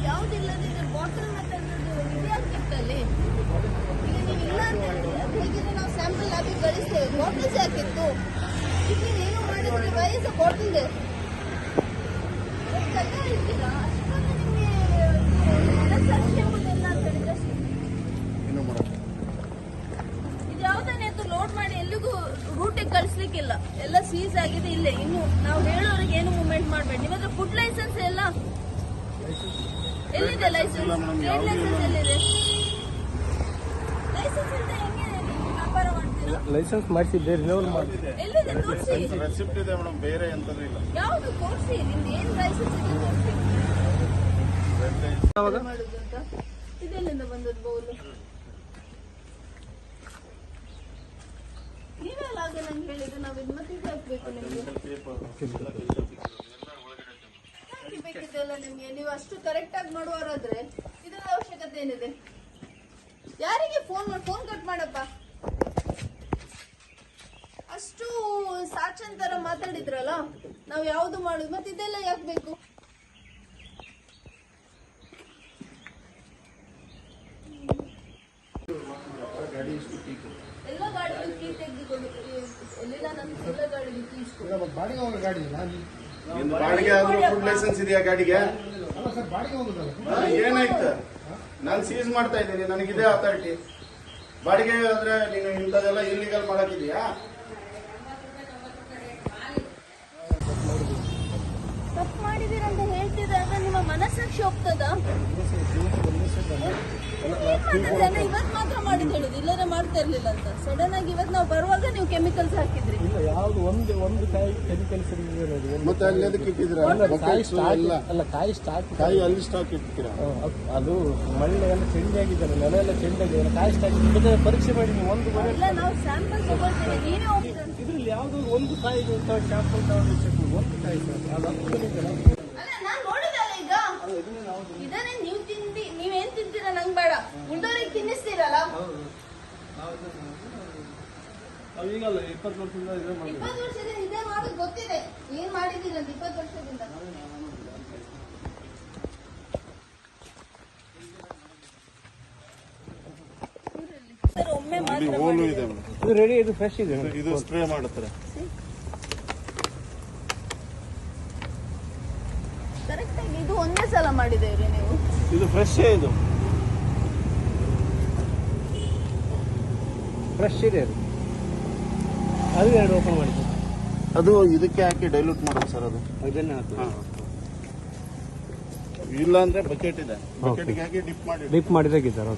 ಯಾವುದಿಲ್ಲದಿದ್ರೆ bottle ಮತ್ತೆ ಈಗ ನೀವು ಇಲ್ಲ ಅಂತ ಹೇಗಿದ್ರೆ ನಾವು ಸ್ಯಾಂಪಲ್ ಹಾಕಿ ಗಳಿಸ್ತೇವೆ. ಬಾಟಲ್ಸ್ ಯಾಕಿತ್ತು ಈಗ ಏನು ಮಾಡಿದ್ರೆ ವಯಸ್ಸ ಬಾಟಲ್ ಇರ್ತೀರಾ ಅಷ್ಟೊಂದು ನಿಮಗೆ ಎಂಬುದೆಲ್ಲ ಅಂತ ಹೇಳಿದ್ರೆ ಇದು ಯಾವುದನ್ನೇ ಲೋಡ್ ಮಾಡಿ ಎಲ್ಲಿಗೂ ರೂಟಿಗೆ ಕಳಿಸ್ಲಿಕ್ಕಿಲ್ಲ. ಎಲ್ಲ ಸೀಸ್ ಆಗಿದೆ ಇಲ್ಲೇ. ಇನ್ನು ನಾವು ಹೇಳೋರಿಗೆ ಏನು ಮೂವ್ಮೆಂಟ್ ಮಾಡಬೇಡಿ. ನಿಮ್ಮ ಹತ್ರ ಫುಡ್ ಲೈಸೆನ್ಸ್ ಎಲ್ಲ ಎಲ್ಲಿದೆ? ಲೈಸೆನ್ಸ್ ಟ್ರೇಡ್ ಲೈಸೆನ್ಸ್ ಎಲ್ಲಿದೆ? ಲೈಸೆನ್ಸ್ ಇಲ್ಲದೆ ಹೆಂಗೆ ವ್ಯಾಪಾರ ಮಾಡ್ತೀರಾ? ಲೈಸೆನ್ಸ್ ಮಾಡಿಸಿದ್ದೆ, ರಿನೋವಲ್ ಮಾಡಿದ್ದೆ. ಎಲ್ಲಿದೆ ತೋರಿಸಿ. ರೆಸಿಪ್ಟ್ ಇದೆ ಮೇಡಮ್, ಬೇರೆ ಎಂತದೂ ಇಲ್ಲ. ಯಾವುದು ತೋರಿಸಿ, ನಿಮ್ದು ಏನು ಲೈಸೆನ್ಸ್ ಇದೆ ತೋರಿಸಿ. ಇದೆಲ್ಲಿಂದ ಬಂದದ್ದು ಬೌಲು? ನೀವೆಲ್ಲ ಆಗ ನಂಗೆ ಹೇಳಿದ್ರೆ ನಾವು ಇದು ಮತ್ತೆ ಹಾಕ್ಬೇಕು ನಿಮಗೆ. ಬೇಕಿದ್ದೆಲ್ಲ ನಿಮ್ಗೆ ನೀವು ಅಷ್ಟು ಕರೆಕ್ಟ್ ಆಗಿ ಮಾಡುವವರಾದ್ರೆ ಇದರ ಅವಶ್ಯಕತೆ ಏನಿದೆ? ಯಾರಿಗೆ ಫೋನ್ ಕಟ್ ಮಾಡಪ್ಪ. ಅಷ್ಟು ಸಾಚಂತರ ಮಾತಾಡಿದ್ರಲ್ಲ, ನಾವು ಯಾವ್ದು ಮಾಡುದು ಮತ್ತೆ ಇದೆಲ್ಲ ಯಾಕೆ ಬೇಕು? ಎಲ್ಲ ಗಾಡಿಗಳು ಕೀ ತೆಗೆದುಕೊಂಡು ಎಲ್ಲಿಲ್ಲ ನನ್ನ ಎಲ್ಲ ಗಾಡಿಗೆ ಕೀ ಇಷ್ಟು ಬಾಡಿಗೆ ಹೋಗೋ ಗಾಡಿ ಬಾಡಿಗೆ ಆದ್ರೂ ಫುಡ್ ಲೈಸೆನ್ಸ್ ಇದೆಯಾ ಗಾಡಿಗೆ? ಏನಾಯ್ತು? ನಾನು ಸೀಸ್ ಮಾಡ್ತಾ ಇದ್ದೀನಿ, ನನಗಿದೆ ಅಥಾರಿಟಿ. ಬಾಡಿಗೆ ಆದ್ರೆ ನೀನು ಇಂಥದೆಲ್ಲ ಇಲ್ಲಿಗಲ್ ಮಾಡಕ್ಕಿದ್ಯಾ? ತಪ್ಪು ಮಾಡಿದೀರಂತ ಹೇಳ್ತಿದ್ದಾಗ ನಿಮ್ಮ ಮನಸ್ಸಾಕ್ಷಿ ಹೋಗ್ತದ? ಇವತ್ತು ಮಾತ್ರ ಮಾಡಿದ್ ಹೇಳುದು, ಇಲ್ಲದ್ರೆ ಮಾಡ್ತಾ ಇರ್ಲಿಲ್ಲ ಅಂತ. ಸಡನ್ ಆಗಿ ಇವತ್ತು ನಾವು ಬರುವಾಗ ನೀವು ಕೆಮಿಕಲ್ಸ್ ಹಾಕಿದ್ರಿ. ಯಾವ್ದು ಒಂದು ಕಾಯಿ ಕೆಮಿಕಲ್ಸ್ ಮತ್ತೆ ಅಲ್ಲಿ ಅದಕ್ಕೆ ಇಟ್ಟಿದ್ರ? ಅಲ್ಲ, ಕಾಯಿ ಸ್ಟಾಕ್, ಕಾಯಿ ಅಲ್ಲಿ ಸ್ಟಾಕ್ ಇಟ್ಟಿದ್ದೀರಾ? ಅದು ಮಳ್ಳೆ ಎಲ್ಲ ಚೆಂಡಿ ಆಗಿದ್ದಾರೆ, ನೆಲ ಎಲ್ಲ ಚೆಂಡಿ ಆಗಿದೆ, ಕಾಯಿ ಸ್ಟಾಕ್ ಪರೀಕ್ಷೆ ಮಾಡಿ ನೀವು ಒಂದು ನಾವು ಸ್ಯಾಂಪಲ್ ತಗೊಳ್ತೀವಿ. ನೀವೇ ಹೋಗ್ತೀರ ಇದ್ರಲ್ಲಿ ಯಾವ್ದು ಒಂದು ಕಾಯಿ ಸ್ಯಾಂಪಲ್ ತಗೊಂಡು ಒಂದು ಕಾಯಿ ಅಲ್ಲ, ನಾನ್ ನೋಡಿದಲ್ಲ ಈಗ ಇದನ್ನೇ ನೀವು ತಿಂದಿ. ನೀವೇನ್ ತಿಂತೀರಾ ನಂಗೆ ಬೇಡ, ಉಳ್ದವ್ರಿಗೆ ತಿನ್ನಿಸ್ತೀರಲ್ಲ. 20 ವರ್ಷದಿಂದ ಇದೇ ಮಾಡೋದು ಗೊತ್ತಿದೆ. ಏನ್ ಮಾಡಿದ್ದೀರ ಅಂತ 20 ವರ್ಷದಿಂದ. ಒಮ್ಮೆ ಇದು ರೆಡಿ, ಇದು ಫ್ರೆಶ್ ಇದೆ. ಇದು ಸ್ಪ್ರೇ ಮಾಡುತ್ತಾರೆ ಕರೆಕ್ಟ್ ಆಗಿ. ಇದು ಒಂದೇ ಸಲ ಮಾಡಿದೇವ್ರಿ ನೀವು? ಇದು ಫ್ರೆಶ್ ಇದು ಫ್ರೆಶ್ ಇದೆ. ಅದು ಎರಡು ಓಪನ್ ಮಾಡಿದ್ದು, ಅದು ಇದಕ್ಕೆ ಹಾಕಿ ಡೈಲ್ಯೂಟ್ ಮಾಡೋದು ಸರ್. ಅದು ಇದನ್ನ ಇಲ್ಲ ಅಂದ್ರೆ ಬಕೆಟ್ ಇದೆ, ಬಕೆಟ್ಗೆ ಹಾಕಿ ಡಿಪ್ ಮಾಡಿದಾಗಿದ್ದಾರೆ.